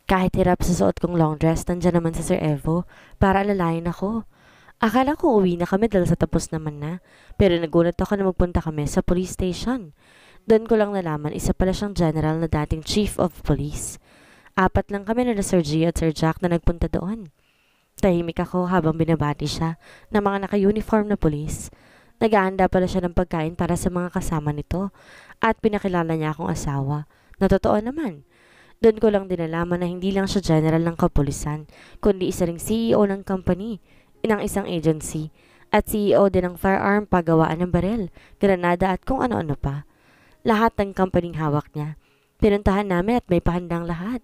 Kahit hirap sa suot kong long dress, nandiyan naman si Sir Evo para alalayan ako. Akala ko uwi na kami dahil sa tapos naman na, pero nagulat ako na magpunta kami sa police station. Doon ko lang nalaman isa pala siyang general na dating chief of police. Apat lang kami na Sir Gio at Sir Jack na nagpunta doon. Tahimik ako habang binabati siya ng mga naka-uniform na police. Nag-aanda pala siya ng pagkain para sa mga kasama nito at pinakilala niya akong asawa. Na totoo naman. Doon ko lang din nalaman na hindi lang siya general ng kapulisan, kundi isa ring CEO ng company, ng isang agency, at CEO din ng firearm paggawaan ng barel, granada at kung ano-ano pa. Lahat ng company hawak niya. Pinuntahan namin at may pahandang lahat.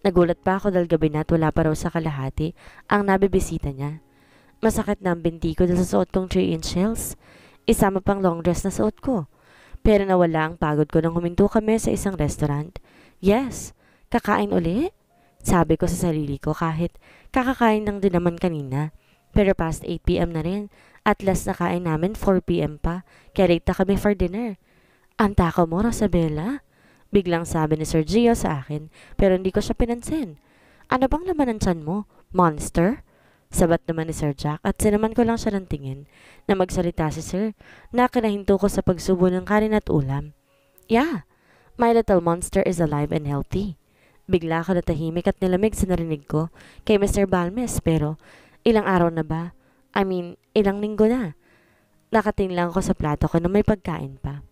Nagulat pa ako dahil gabi na at wala pa raw sa kalahati ang nabibisita niya. Masakit na ang binti ko dahil sa suot kong 3-inch heels. Isama pang long dress na suot ko. Pero nawala ang pagod ko nang huminto kami sa isang restaurant. Yes, kakain uli? Sabi ko sa sarili ko kahit kakakain lang din naman kanina. Pero past 8 p.m. na rin at last na kain namin 4 p.m. pa. Kaya late na kami for dinner. Ang takaw mo, Rosabella? Biglang sabi ni Sir Gio sa akin pero hindi ko siya pinansin. Ano bang laman ng tiyan mo? Monster? Sabat naman ni Sir Jack at sinaman ko lang siya ng tingin na magsalita si Sir na kinahinto ko sa pagsubo ng kanin at ulam. Yeah, my little monster is alive and healthy. Bigla ako natahimik at nilamig sa narinig ko kay Mr. Balmes pero ilang araw na ba? Ilang linggo na. Nakatingin lang ako sa plato ko na may pagkain pa.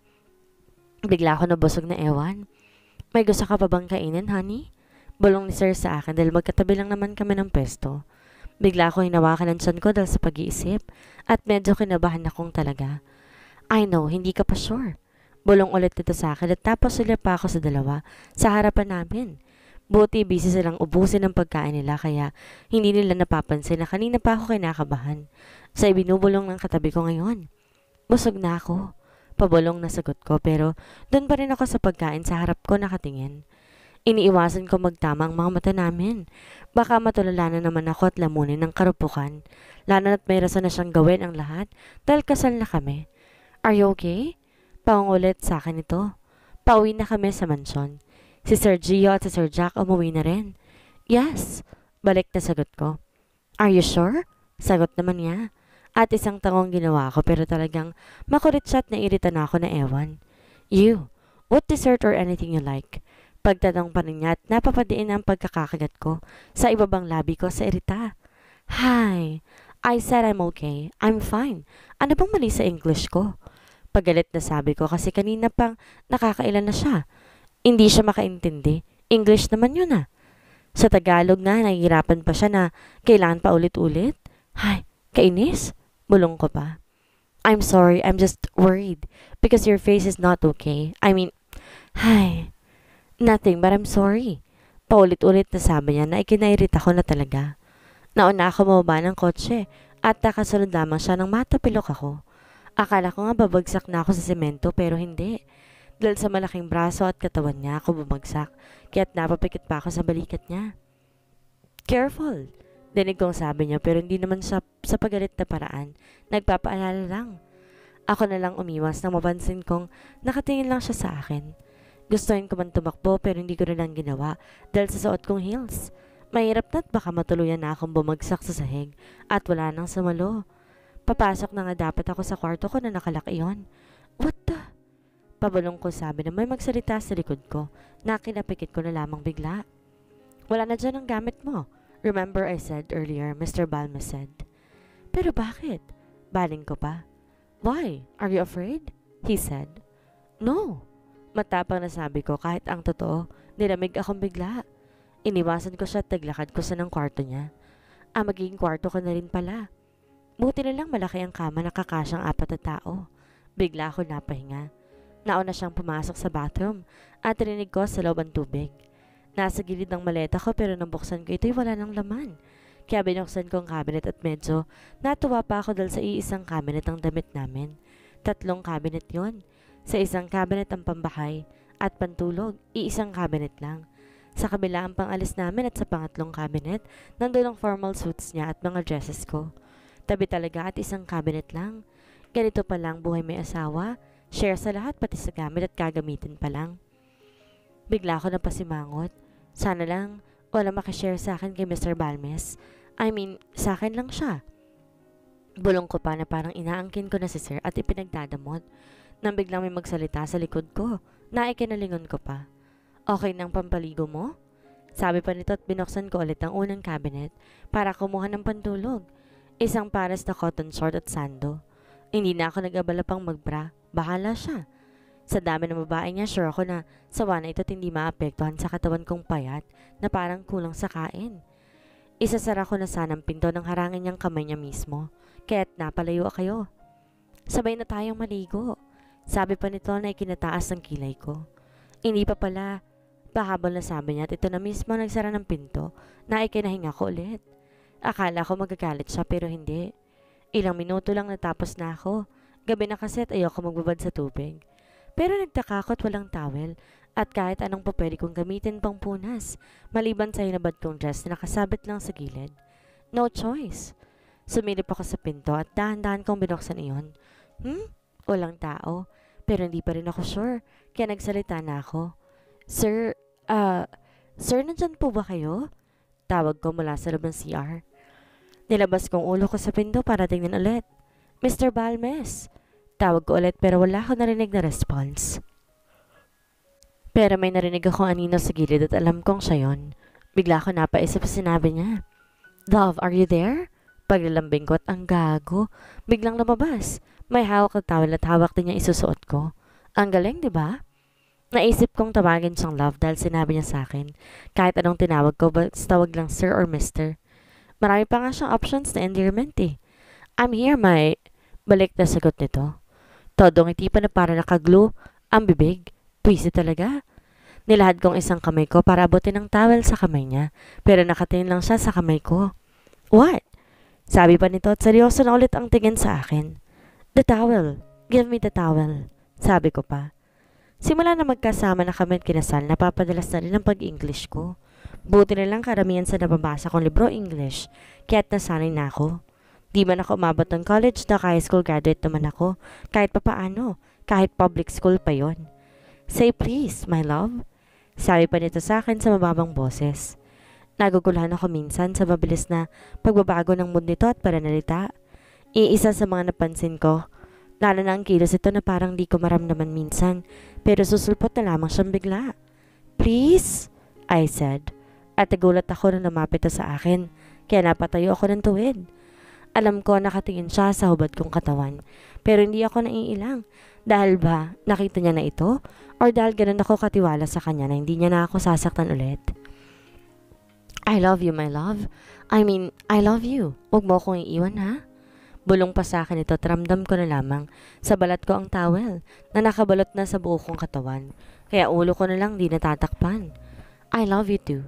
Bigla ako nabusog na ewan. May gusto ka pa bang kainin, honey? Bulong ni Sir sa akin dahil magkatabi lang naman kami ng pesto. Bigla ako hinawakan ng tiyan ko dahil sa pag-iisip at medyo kinabahan akong talaga. I know, hindi ka pa sure. Bulong ulit nito sa akin at tapos sila pa ako sa dalawa sa harapan namin. Buti busy silang ubusin ang pagkain nila kaya hindi nila napapansin na kanina pa ako kinakabahan sa ibinubulong ng katabi ko ngayon. Busog na ako. Pabulong na sagot ko pero doon pa rin ako sa pagkain sa harap ko nakatingin. Iniiwasan ko magtama ang mga mata namin. Baka matulala na naman ako at lamunin ng karupukan. Lalo na't may rason na siyang gawin ang lahat dahil kasal na kami. Are you okay? Paungulit sa akin ito. Pauwi na kami sa mansyon. Si Sir Gio at si Sir Jack umuwi na rin. Yes, balik na sagot ko. Are you sure? Sagot naman niya. At isang tangong ginawa ko pero talagang makulit siya at nairita na ako na ewan. You, what dessert or anything you like? Pagtanong pa rin niya at napapadiin ang pagkakakagat ko sa ibabang labi ko sa irita. Hi, I said I'm okay. I'm fine. Ano bang mali sa English ko? Pagalit na sabi ko kasi kanina pang nakakailan na siya. Hindi siya makaintindi. English naman yun ah. Sa Tagalog nga, nahihirapan pa siya na kailangan pa ulit-ulit. Hay, kainis? Bulong ko pa. I'm sorry, I'm just worried because your face is not okay. Hay, nothing but I'm sorry. Paulit-ulit na sabi niya na ikinairita ko na talaga. Nauna ako mababa ng kotse at nakasunod lamang siya nang matapilok ako. Akala ko nga babagsak na ako sa semento pero hindi. Dahil sa malaking braso at katawan niya ako bumagsak kaya't napapikit pa ako sa balikat niya. Careful! Dinig kong sabi niya pero hindi naman siya sa pagalit na paraan. Nagpapaalala lang. Ako na lang umiwas nang mapansin kong nakatingin lang siya sa akin. Gustuin ko man tumakbo pero hindi ko rin lang ginawa dahil sa suot kong heels. Mahirap na't baka matuluyan na akong bumagsak sa sahig at wala nang sumalo. Papasok na nga dapat ako sa kwarto ko na nakalak iyon. What the? Pabulong ko sabi na may magsalita sa likod ko na kinapikit ko na lamang bigla. Wala na dyan ang gamit mo. Remember I said earlier, Mr. Balma said. Pero bakit? Baling ko pa. Why? Are you afraid? He said. No. Matapang na sabi ko kahit ang totoo, nilamig akong bigla. Iniwasan ko siya at naglakad ko sa ng kwarto niya. Magiging kwarto ko na rin pala. Buti na lang malaki ang kama na kakasyang 4 na tao. Bigla ako napahinga. Nauna siyang pumasok sa bathroom at rinig ko sa loob ang tubig. Nasa gilid ng maleta ko pero nang buksan ko ito'y wala ng laman. Kaya binuksan ko ang cabinet at medyo natuwa pa ako dahil sa iisang cabinet ang damit namin. 3 cabinet yon. Sa isang cabinet ang pambahay at pantulog, iisang cabinet lang. Sa kabila ang pangalis namin at sa pangatlong cabinet, nandun ang formal suits niya at mga dresses ko. Tabi talaga at isang cabinet lang. Ganito pa lang buhay may asawa, share sa lahat pati sa gamit at kagamitin pa lang. Bigla ako napasimangot. Sana lang Wala makishare sa akin kay Mr. Balmes. I mean, sa akin lang siya. Bulong ko pa na parang inaangkin ko na si Sir at ipinagdadamot. Nang biglang may magsalita sa likod ko, na ikinalingon ko pa. Okay nang pampaligo mo? Sabi pa nito at binuksan ko ulit ang unang cabinet para kumuha ng pantulog. Isang pares na cotton short at sando. Hindi na ako nag-abala pang magbra. Bahala siya. Sa dami ng babae niya, sure ako na sawa na ito't hindi maapektuhan sa katawan kong payat na parang kulang sa kain. Isasara ko na sana ang pinto ng harangin niyang kamay niya mismo. Kaya't napalayo kayo. Sabay na tayong maligo. Sabi pa nito na ikinataas ng kilay ko. Hindi pa pala. Pahabol na sabi niya at ito na mismo nagsara ng pinto na ikinahinga ko ulit. Akala ko magagalit siya pero hindi. Ilang minuto lang natapos na ako. Gabi na kasi at ayoko magbabad sa tubig. Pero nagtaka ako at walang towel at kahit anong pa pwede kong gamitin pang punas maliban sa hinabad kong dress na nakasabit lang sa gilid. No choice. Sumilip ako sa pinto at dahan-dahan kong binuksan iyon. Walang tao. Pero hindi pa rin ako sure. Kaya nagsalita na ako. Sir, nandyan po ba kayo? Tawag ko mula sa loob ng CR. Nilabas kong ulo ko sa pinto para tingnan ulit. Mr. Balmes. Tawag ko ulit pero wala ako narinig na response. Pero may narinig ako anino sa gilid at alam kong siya yun. Bigla ako napaisip sa sinabi niya. Love, are you there? Paglalambing ko at ang gago. Biglang lumabas. May hawak na towel at hawak din niya isusuot ko. Ang galing, di ba? Naisip kong tawagin siyang Love dahil sinabi niya sa akin. Kahit anong tinawag ko, basta tawag lang Sir or Mister. Marami pa nga siyang options na endearment eh. I'm here, my... Balik na sagot nito. Todo ngiti pa na para nakaglue. Ang bibig. Pwisi talaga. Nilahad kong isang kamay ko para abutin ng towel sa kamay niya. Pero nakatingin lang siya sa kamay ko. What? Sabi pa nito at seryoso na ulit ang tingin sa akin. The towel. Give me the towel. Sabi ko pa. Simula na magkasama na kami at kinasal, napapadalas na rin ang pag-English ko. Buti na lang karamihan sa nababasa kong libro English, kaya't nasanay na ako. Di man ako umabot ng college na high school graduate naman ako, kahit papaano, kahit public school pa yon. Say please, my love. Sabi pa nito sa akin sa mababang boses. Naguguluhan ako minsan sa mabilis na pagbabago ng mood nito at pananalita. Iisa sa mga napansin ko, lalo na ang kilos ito na parang di ko maramdaman minsan, pero susulpot na lamang siyang bigla. Please? I said. At nagulat ako na lumapit sa akin, kaya napatayo ako ng tuwid. Alam ko nakatingin siya sa hubad kong katawan, pero hindi ako naiilang. Dahil ba nakita niya na ito? Or dahil ganun ako katiwala sa kanya na hindi niya na ako sasaktan ulit? I love you, my love. I mean, I love you. Huwag mo akong iiwan, ha? Bulong pa sa akin ito at ramdam ko na lamang sa balat ko ang towel na nakabalot na sa buo kong katawan. Kaya ulo ko na lang di natatakpan. I love you too.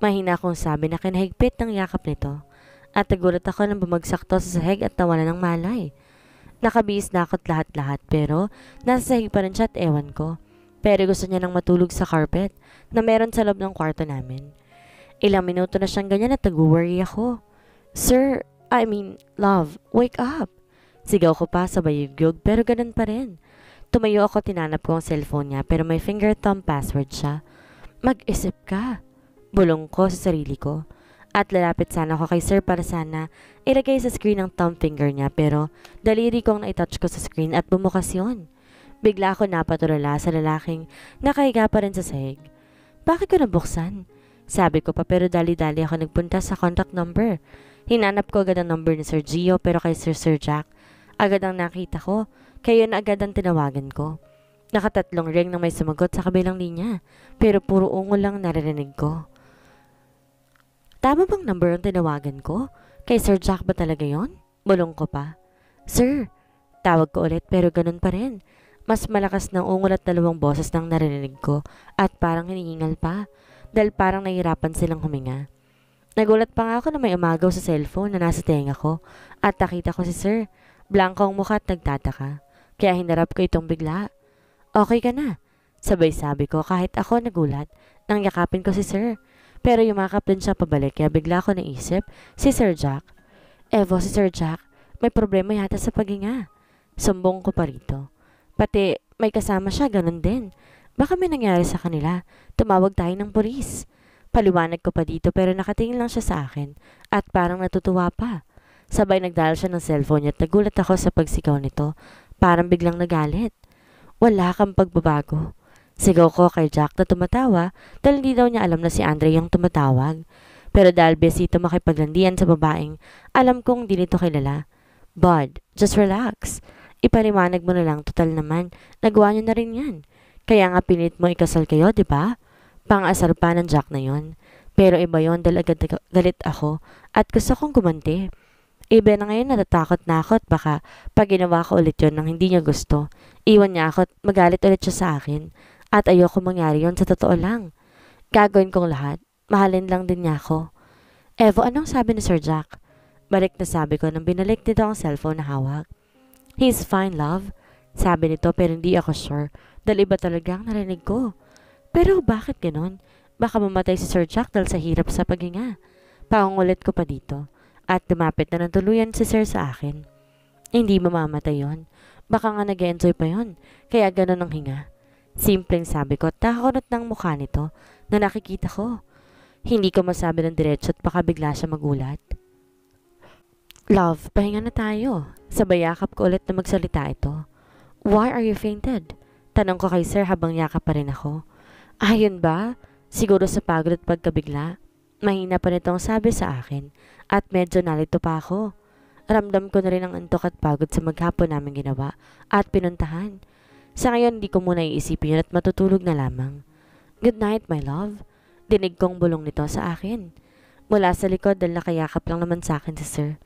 Mahina akong sabi na kinahigpit ng yakap nito. At nagulat ako nang bumagsak to sa sahig at nawalan ng malay. Nakabihis na ako't lahat-lahat pero nasa sahig pa rin siya at ewan ko. Pero gusto niya nang matulog sa carpet na meron sa loob ng kwarto namin. Ilang minuto na siyang ganyan at nag-worry ako. Sir, love, wake up. Sigaw ko pa sa bayugyog pero ganun pa rin. Tumayo ako, tinanap ko ang cellphone niya pero may finger thumb password siya. Mag-isip ka. Bulong ko sa sarili ko. At lalapit sana ako kay Sir para sana ilagay sa screen ang thumb finger niya pero daliri kong naitouch ko sa screen at bumukas yun. Bigla ako napatulala sa lalaking nakahiga pa rin sa sahig. Bakit ko nabuksan? Sabi ko pa pero dali-dali ako nagpunta sa contact number. Hinanap ko agad ang number ni Sir Gio pero kay Sir Jack agad ang nakita ko kaya na agad ang tinawagan ko. Nakatatlong ring nang may sumagot sa kabilang linya pero puro ungol lang naririnig ko. Tama bang number ang tinawagan ko? Kay Sir Jack ba talaga yon? Bulong ko pa. Sir, tawag ko ulit pero ganun pa rin. Mas malakas ng ungol at dalawang boses nang narinig ko at parang hinihingal pa dahil parang nahihirapan silang huminga. Nagulat pa nga ako na may umagaw sa cellphone na nasa tenga ko at nakita ko si Sir. Blanco ang mukha at nagtataka. Kaya hinarap ko itong bigla. Okay ka na? Sabay sabi ko kahit ako nagulat nang yakapin ko si Sir. Pero yumakap din siya pabalik kaya bigla ko naisip si Sir Jack. Evo, si Sir Jack, may problema yata sa paghinga. Sumbong ko pa rito. Pati may kasama siya, ganun din. Baka may nangyari sa kanila. Tumawag tayo ng pulis. Paliwanag ko pa dito pero nakatingin lang siya sa akin at parang natutuwa pa. Sabay nagdial siya ng cellphone niya at nagulat ako sa pagsigaw nito. Parang biglang nagalit. Wala kang pagbabago. Sigaw ko kay Jack na tumatawa dahil hindi daw niya alam na si Andre yung tumatawag. Pero dahil besito makipaglandian sa babaeng, alam kong di nito kilala. Bud, just relax. Ipaliwanag mo na lang, total naman. Nagawa niyo na rin yan. Kaya nga pinit mo ikasal kayo, di ba? Pang-asar pa ng Jack na yon. Pero iba yon dahil agad galit ako at gusto kong gumanti. Iba na ngayon natatakot na ako at baka pag ginawa ko ulit yon nang hindi niya gusto, iwan niya ako at magalit ulit siya sa akin. At ayoko mangyari yon, sa totoo lang. Gagawin kong lahat. Mahalin lang din niya ako. Evo, anong sabi ni Sir Jack? Balik na sabi ko nang binalik nito ang cellphone na hawak. He's fine, love. Sabi nito pero hindi ako sure dahil iba talaga ang narinig ko. Pero bakit ganon? Baka mamatay si Sir Jack dahil sa hirap sa paghinga. Pangungulit ko pa dito. At lumapit na ng tuluyan si Sir sa akin. Hindi mamamatay yon. Baka nga nag-enjoy pa yon. Kaya ganon ang hinga. Simpleng sabi ko at nakakunot ng mukha nito na nakikita ko. Hindi ko masabi ng diretso at baka bigla siya magulat. Love, pahinga na tayo. Sabay yakap ko ulit na magsalita ito. Why are you fainted? Tanong ko kay Sir habang yakap pa rin ako. Ayun ba? Siguro sa pagod at pagkabigla. Mahina pa nitong sabi sa akin at medyo nalito pa ako. Ramdam ko na rin ang antok at pagod sa maghapon namin ginawa at pinuntahan. Sa ngayon hindi ko muna iisipin yun at matutulog na lamang. Good night, my love. Dinig kong bulong nito sa akin. Mula sa likod dahil nakayakap lang naman sa akin si Sir.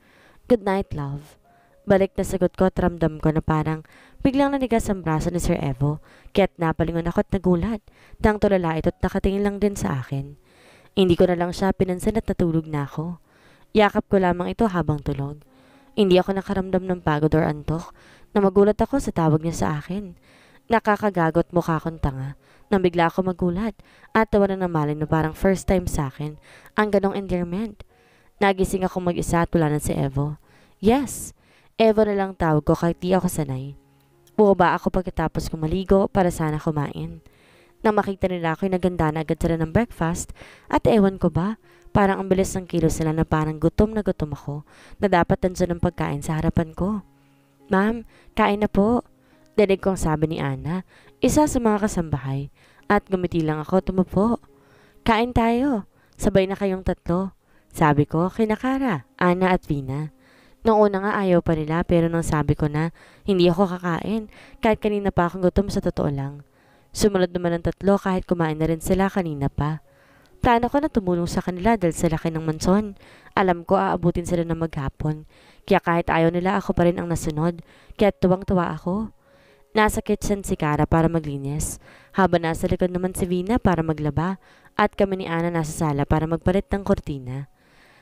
Good night, love. Balik na sagot ko at ramdam ko na parang biglang nanigas ang braso ni Sir Evo, kaya't napalingon ako at nagulat. Nang tulala ito at nakatingin lang din sa akin. Hindi ko na lang siya pinansin at natulog na ako. Yakap ko lamang ito habang tulog. Hindi ako nakaramdam ng pagod or antok na magulat ako sa tawag niya sa akin. Nakakagagot mukha akong tanga nang bigla ako magulat at tawa na namalin na parang first time sa akin ang ganong endearment. Nagising ako mag-isa at wala na si Evo. Yes, Evo na lang tawag ko kahit di ako sanay. Bumaba ako pagkatapos kong maligo para sana kumain. Nang makita nila ako, naganda na agad sila ng breakfast at ewan ko ba, parang ang bilis ng kilos nila na parang gutom na gutom ako na dapat nandiyan ng pagkain sa harapan ko. Ma'am, kain na po. Dinig kong sabi ni Ana, isa sa mga kasambahay, at gumiti lang ako, tumupo. Kain tayo, sabay na kayong tatlo. Sabi ko, kina Kara, Ana at Vina. Noong una nga ayaw pa nila pero nang sabi ko na hindi ako kakain kahit kanina pa akong gutom sa totoo lang. Sumunod naman ang tatlo kahit kumain na rin sila kanina pa. Plano ko na tumulong sa kanila dahil sa laki ng manson. Alam ko aabutin sila ng maghapon. Kaya kahit ayaw nila ako pa rin ang nasunod. Kaya tuwang-tuwa ako. Nasa kitchen si Kara para maglinis. Habang nasa likod naman si Vina para maglaba. At kami ni Ana nasa sala para magpalit ng kortina.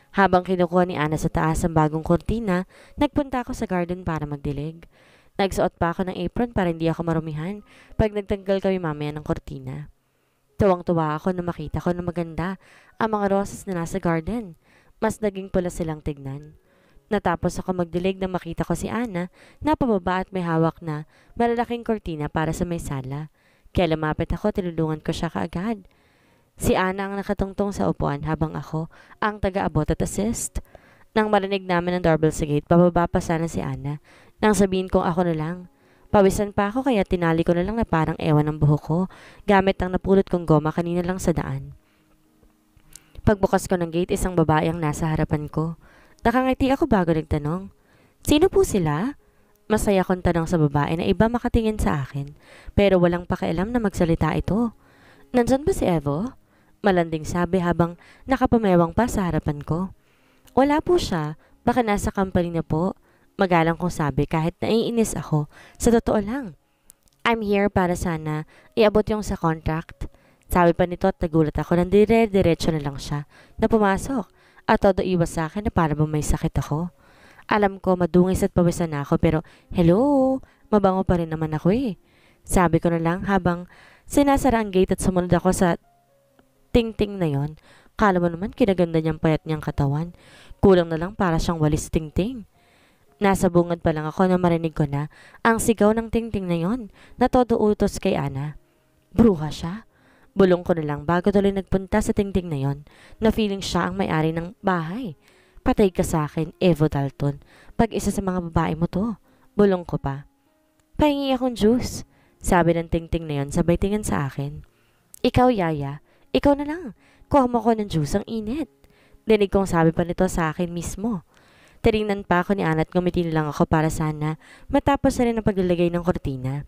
Habang kinukuha ni Ana sa taas ang bagong kortina, nagpunta ako sa garden para magdilig. Nagsuot pa ako ng apron para hindi ako marumihan pag nagtanggal kami mamaya ng kortina. Tuwang-tuwa ako na makita ko na maganda ang mga roses na nasa garden. Mas naging pula silang tignan. Natapos ako magdilig nang makita ko si Ana na pababa at may hawak na malalaking kortina para sa may sala. Kaya lumapit ako, tinulungan ko siya kaagad. Si Ana ang nakatungtong sa upuan habang ako ang taga-abot at assist. Nang marinig namin ang doorbell sa gate, pababa pa sana si Ana. Nang sabihin kong ako na lang. Pawisan pa ako kaya tinali ko na lang na parang ewan ng buhok ko gamit ang napulot kong goma kanina lang sa daan. Pagbukas ko ng gate, isang babae ang nasa harapan ko. Nakangiti ako bago nagtanong. Sino po sila? Masaya kong tanong sa babae na iba makatingin sa akin pero walang pakialam na magsalita ito. Nandyan ba si Evo? Malanding sabi habang nakapamewang pa sa harapan ko. Wala po siya, baka nasa company na po. Magalang kong sabi kahit naiinis ako, sa totoo lang. I'm here para sana iabot yung sa contract. Sabi pa nito at nagulat ako nang dire-diretso na lang siya na pumasok at todo iwas sa akin na para bang may sakit ako. Alam ko madungis at pawisan na ako pero hello, mabango pa rin naman ako eh. Sabi ko na lang habang sinasara ang gate at sumunod ako sa ting-ting na yon. Kala mo naman kinaganda niyang payat niyang katawan. Kulang na lang para siyang walis ting-ting. Nasa bungad pa lang ako na marinig ko na ang sigaw ng ting-ting na yon na todo utos kay Ana. Bruha siya. Bulong ko na lang bago tuloy nagpunta sa tingting na yon, na feeling siya ang may-ari ng bahay. Patay ka sa akin, Evo Dalton. Pag isa sa mga babae mo to. Bulong ko pa. Pahingi akong juice, sabi ng tingting na yon sabay tingin sa akin. Ikaw, Yaya. Ikaw na lang. Kuha mo ko ng juice, ang init. Dinig kong sabi pa nito sa akin mismo. Tinignan pa ako ni Ana at ngumiti na lang ako para sana matapos na rin ang paglalagay ng kortina.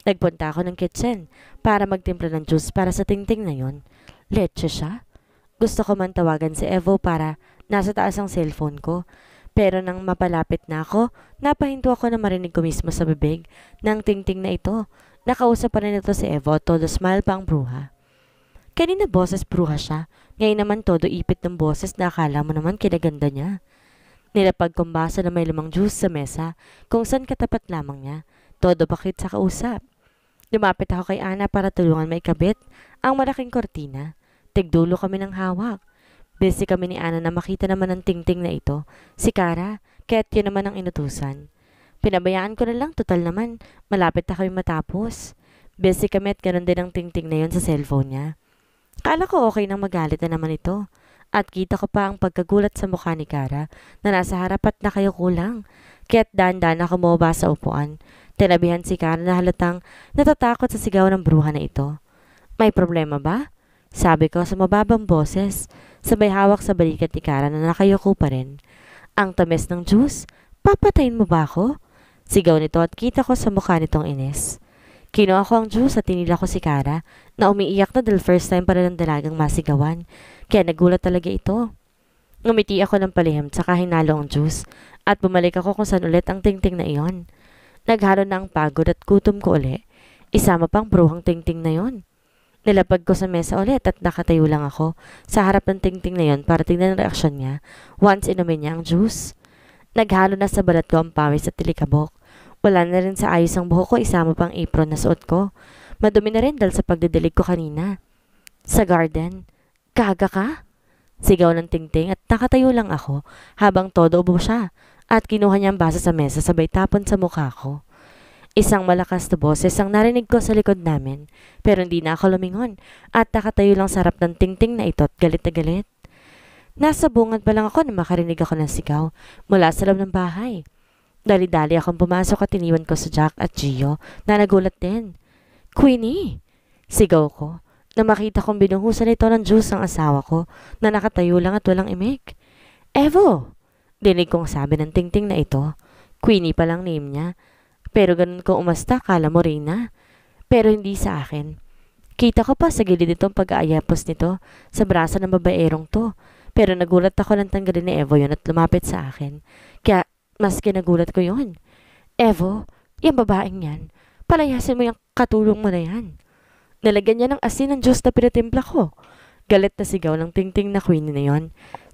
Nagpunta ako ng kitchen para magtimpla ng juice para sa tingting na yon. Leche siya. Gusto ko man tawagan si Evo para nasa taas ang cellphone ko. Pero nang mapalapit na ako, napahinto ako na marinig ko mismo sa bibig ng tingting na ito. Nakausap pa rin ito si Evo at todo smile pa ang bruha. Kanina boses bruha siya. Ngayon naman todo ipit ng boses na akala mo naman kinaganda niya. Nilapag kong baso na may lumang juice sa mesa kung saan katapat lamang niya. Todo bakit sa kausap. Lumapit ako kay Ana para tulungan maikabit ang malaking kortina. Tigdulo kami ng hawak. Busy kami ni Ana na makita naman ang tingting na ito. Si Kara, kaya't yun naman ang inutusan. Pinabayaan ko na lang, total naman. Malapit na kami matapos. Busy kami at ganoon din ang tingting na yun sa cellphone niya. Kala ko okay nang magalit na naman ito. At kita ko pa ang pagkagulat sa mukha ni Kara na nasa harap at nakayuko lang. Kaya't dahan-dahan ako bumaba sa upuan. Tinabihan si Kara na halatang natatakot sa sigaw ng bruha na ito. May problema ba? Sabi ko sa mababang boses. Sabay hawak sa balikat ni Kara na nakayuko pa rin. Ang tamis ng juice? Papatayin mo ba ako? Sigaw nito at kita ko sa mukha nitong inis. Kinuha ko ang juice at tinila ko si Kara na umiiyak na dahil first time para ng dalagang masigawan. Kaya nagulat talaga ito. Ngumiti ako ng palihim tsaka hinalo ang juice at bumalik ako kung saan ulit ang tingting na iyon. Naghalo na ang pagod at gutom ko uli. Isama pang bruhang tingting na yon. Nilapag ko sa mesa ulit at nakatayo lang ako sa harap ng tingting na yon para tingnan ang reaksyon niya once inumin niya ang juice. Naghalo na sa balat ko ang pawis at tilikabok. Wala na rin sa ayos ang buhok ko, isama pang apron na suot ko. Madumi na rin dahil sa pagdidilig ko kanina. Sa garden. Kaga ka? Sigaw ng tingting at nakatayo lang ako habang todo ubo siya at kinuha niya ang basa sa mesa sabay tapon sa mukha ko. Isang malakas na boses ang narinig ko sa likod namin pero hindi na ako lumingon at nakatayo lang sa harap ng tingting na ito at galit na galit. Nasa bungad pa lang ako na makarinig ako ng sigaw mula sa loob ng bahay. Dali-dali akong pumasok at iniwan ko sa Jack at Gio na nagulat din. Queenie! Sigaw ko na makita kong binuhusan ito ng juice ang asawa ko na nakatayo lang at walang imik. Evo! Dinig kong sabi ng tingting na ito. Queenie palang name niya. Pero ganun ko umasta, kala mo Reyna. Pero hindi sa akin. Kita ko pa sa gilid itong pag-aayapos nito sa braso ng babaerong to. Pero nagulat ako nang tanggalin ni Evo yun at lumapit sa akin. Kaya mas kinagulat ko yun. Evo, yung babaeng yan, palayasin mo yung katulong mo na yan. Nalagyan niya ng asin ng juice na pinatimpla ko. Galit na sigaw ng tingting na Queenie na yon.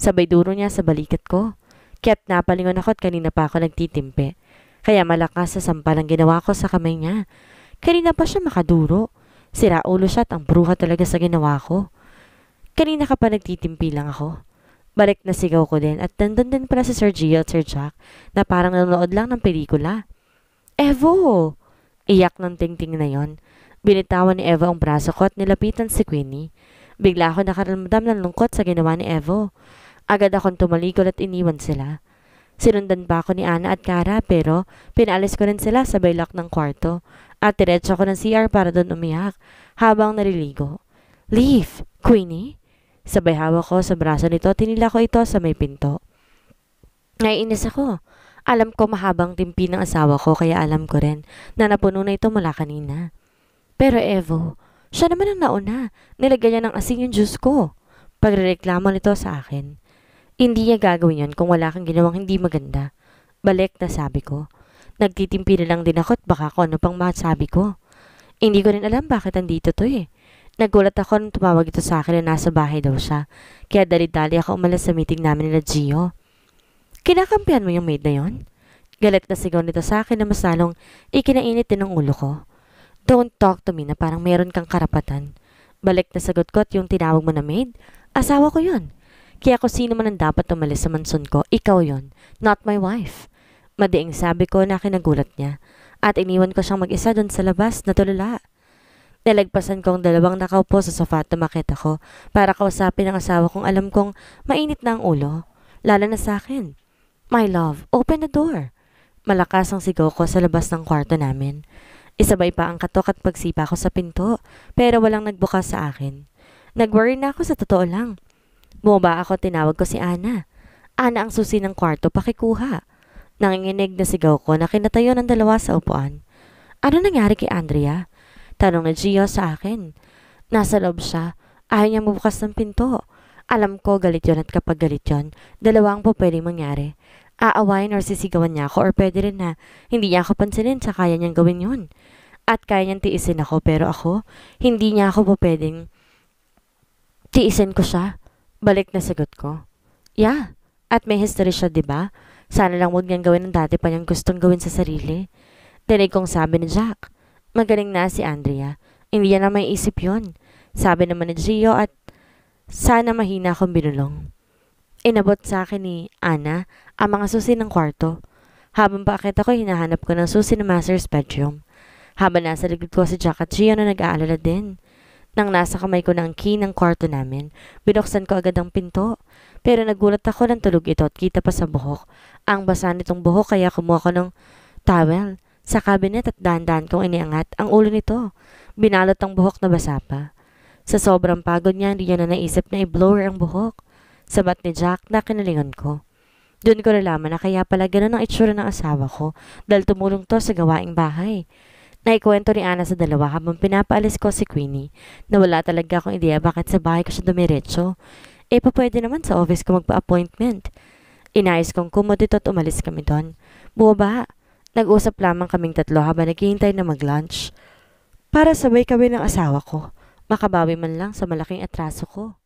Sabay duro niya sa balikat ko. Kaya't napalingon ako at kanina pa ako nagtitimpe. Kaya malakas sa sampal ang ginawa ko sa kamay niya. Kanina pa siya makaduro. Sira ulo siya at ang bruha talaga sa ginawa ko. Kanina ka pa nagtitimpi lang ako. Balik na sigaw ko din at nandun din pala si Sir Gio at Sir Jack na parang nanonood lang ng pelikula. Evo! Iyak ng tingting na yon. Binitawan ni Evo ang braso ko at nilapitan si Queenie. Bigla ako nakaramdam ng lungkot sa ginawa ni Evo. Agad akong tumalikod at iniwan sila. Sinundan pa ako ni Ana at Kara pero pinalis ko rin sila sa baylak ng kwarto at diretso ako ng CR para doon umiyak habang naliligo. Leave! Queenie! Sabay hawak ko sa braso nito, tinila ko ito sa may pinto. Naiinis ako. Alam ko mahabang timpi ng asawa ko kaya alam ko rin na napuno na ito mula kanina. Pero Evo, siya naman ang nauna. Nilagyan niya ng asin yung juice ko. Pagrereklamo nito sa akin. Hindi niya gagawin yun kung wala kang ginawang hindi maganda. Balik na sabi ko. Nagtitimpi na lang din ako at baka kung ano pang masabi ko. Hindi ko rin alam bakit andito to eh. Nagulat ako nung tumawag ito sa akin na nasa bahay daw siya. Kaya dali-dali ako umalas sa meeting namin nila Gio. Kinakampihan mo yung maid na yon? Galit na sigaw nito sa akin na mas lalong ikinainit din ang ulo ko. Don't talk to me na parang meron kang karapatan. Balik na sagot ko at yung tinawag mo na maid, asawa ko yon. Kaya kung sino man ang dapat umalis sa mansion ko, ikaw yon, not my wife. Madiing sabi ko na kinagulat niya at iniwan ko siyang mag-isa doon sa labas na tulala. Nalagpasan ko ang dalawang nakaupo sa sofa at tumakit ako para kausapin ang asawa kong alam kong mainit na ang ulo. Lalo na sa akin. My love, open the door. Malakas ang sigaw ko sa labas ng kwarto namin. Isabay pa ang katok at pagsipa ko sa pinto, pero walang nagbukas sa akin. Nag-worry na ako sa totoo lang. Bumaba ako, tinawag ko si Ana. Ana, ang susi ng kwarto, pakikuha. Nanginginig na sigaw ko na kinatayo ng dalawa sa upuan. Ano nangyari kay Andrea? Tanong na Gio sa akin. Nasa loob siya. Ayaw niya mabukas ng pinto. Alam ko galit yon at kapag galit yon, dalawa ang po pwedeng mangyari. Aawayin or sisigawan niya ako or pwede rin na hindi niya ako pansinin sa kaya niyang gawin yon. At kaya niyang tiisin ako pero ako, hindi niya ako po pwedeng tiisin ko siya. Balik na sagot ko. Yeah, at may history siya, diba? Sana lang huwag niyang gawin ang dati pa niyang gustong gawin sa sarili. Dinig kong sabi ni Jack. Magaling na si Andrea. Hindi niya na may isip yon. Sabi naman ni Gio at sana mahina akong binulong. Inabot sa akin ni Ana ang mga susi ng kwarto. Habang paakit ako, hinahanap ko ng susi ng master's bedroom. Habang nasa likod ko si Jack at Gio na nag-aalala din. Nang nasa kamay ko ng key ng kwarto namin, binuksan ko agad ang pinto. Pero nagulat ako ng tulog ito at kita pa sa buhok. Ang basa nitong buhok kaya kumuha ko ng towel sa cabinet at dahan-dahan kong iniangat ang ulo nito. Binalot ang buhok na basa pa. Sa sobrang pagod niya, hindi niya na naisip na i-blower ang buhok. Sabat ni Jack na kinalingan ko. Doon ko nalaman na kaya pala ganun ang itsura ng asawa ko dahil tumulong to sa gawaing bahay. Naikwento ni Ana sa dalawa habang pinapaalis ko si Queenie na wala talaga akong ideya bakit sa bahay ko siya dumiretso. Pwede naman sa office ko magpa-appointment. Inayos kong kumodito at umalis kami doon. Bumaba. Nag-usap lamang kaming tatlo habang naghihintay na mag-lunch. Para sabay kami ng asawa ko. Makabawi man lang sa malaking atraso ko.